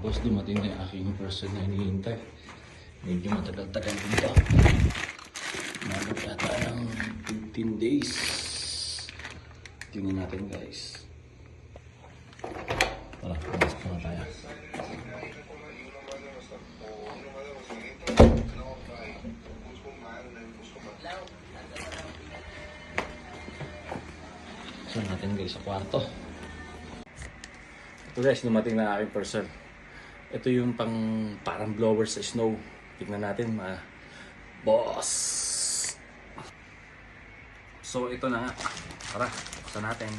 boss, dumating na yung aking person na hinihintay. Medyo matagal-tagal din to. Nabot yata ng 15 days. Tingnan natin guys. Tara, pumasok na tayo. So natin guys sa kwarto. Ito guys, dumating na aking person. Ito yung parang blower sa snow. Tignan natin mga boss. So ito na nga. Tara, buksan natin.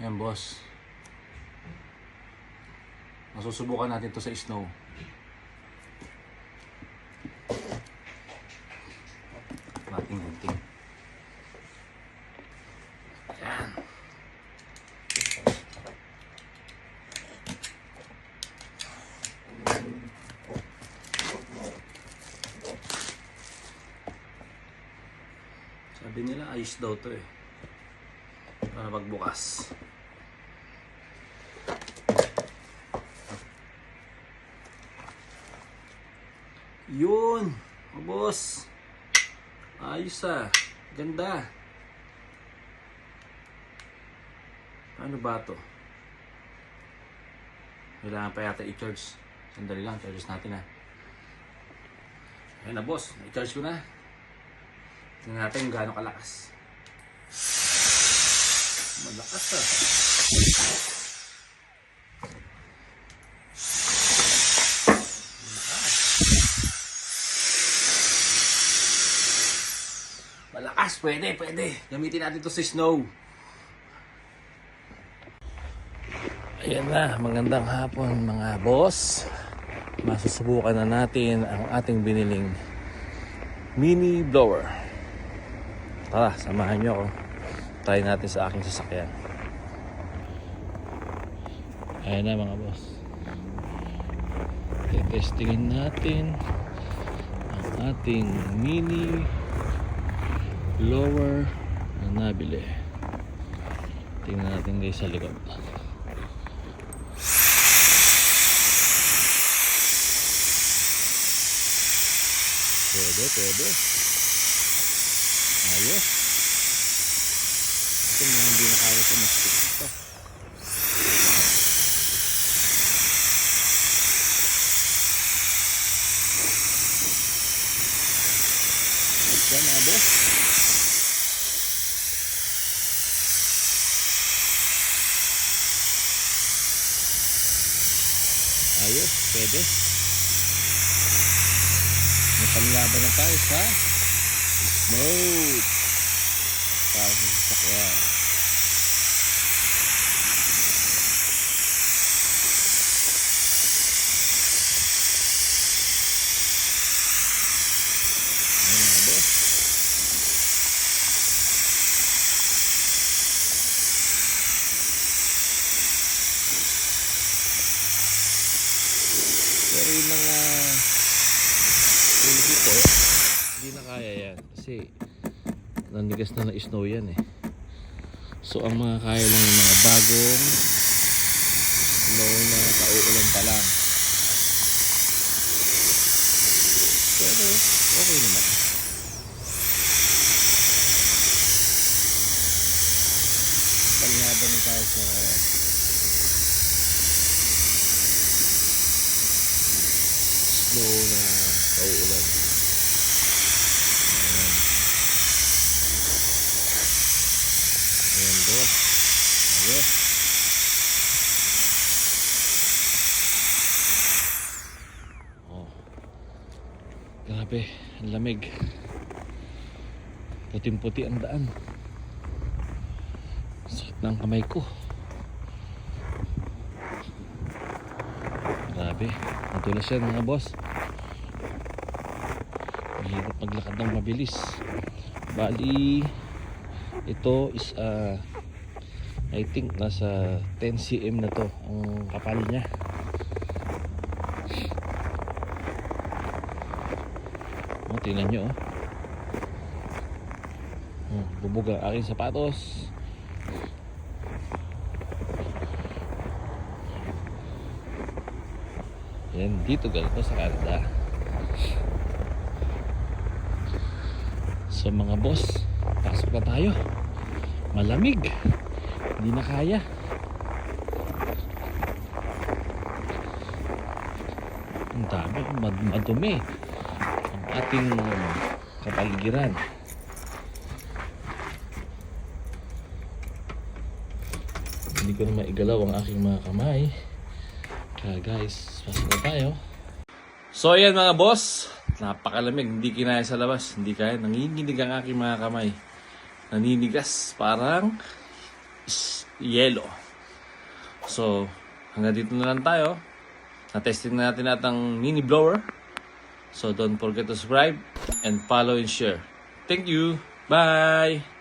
Ayan boss. Masusubukan natin to sa snow. Nating gunting. Ayan. Sabi nila ayos daw to eh. Para magbukas. Yun! Oh, boss! Ayos ah! Ganda! Ano ba to? Kailangan pa yata i-charge. Sandali lang, charge natin ah. Ayan na boss, i-charge ko na. Tingnan natin gaano kalakas. Malakas ah. Malakas, pwede. Gamitin natin to sa snow. Ayan na, magandang hapon mga boss. Masusubukan na natin ang ating biniling mini blower. Tara, samahan nyo ako. Try natin sa aking sasakyan. Ayan na mga boss. Testingin natin ang ating mini blower na nabili. Tingnan natin guys sa likod. Pwede. Ayos. Ito mga hindi na kaya ito. Mas ito. Yan mga boss. Ayos, pwede. May panlaban na tayo sa smoke. Para sa sasakyan. Ayan mga boss. Pero yung mga tubig dito, hindi na kaya yan kasi nanigas na snow yan eh. So ang mga kaya lang yung mga bagong snow na kauulan pa lang. Pero okay naman. Panlaban na tayo sa snow na kauulan. Ayan boss. Ayos. Oh. Grabe, ang lamig. Puting-puti ang daan. Sakit ng kamay ko. Grabe, matulas yan mga boss. Mahirap maglakad ng mabilis. Bali ito is I think nasa 10 cm na to ang kapal niya. Tingnan nyo Bubog ang aking sapatos. Yan, dito ganito sa Canada. So mga boss, pasok na tayo. Malamig. Hindi na kaya. Ang dami, madumi ang ating kapaligiran. Hindi ko na maigalaw ang aking mga kamay. Kaya guys, pasok na tayo. So ayan mga boss, napakalamig, hindi kinaya sa labas, hindi kaya, nanginginig ang aking mga kamay. Naninigas, parang yelo. So, hanggang dito na lang tayo. Na-testing na natin atang mini blower. So, don't forget to subscribe and follow and share. Thank you. Bye!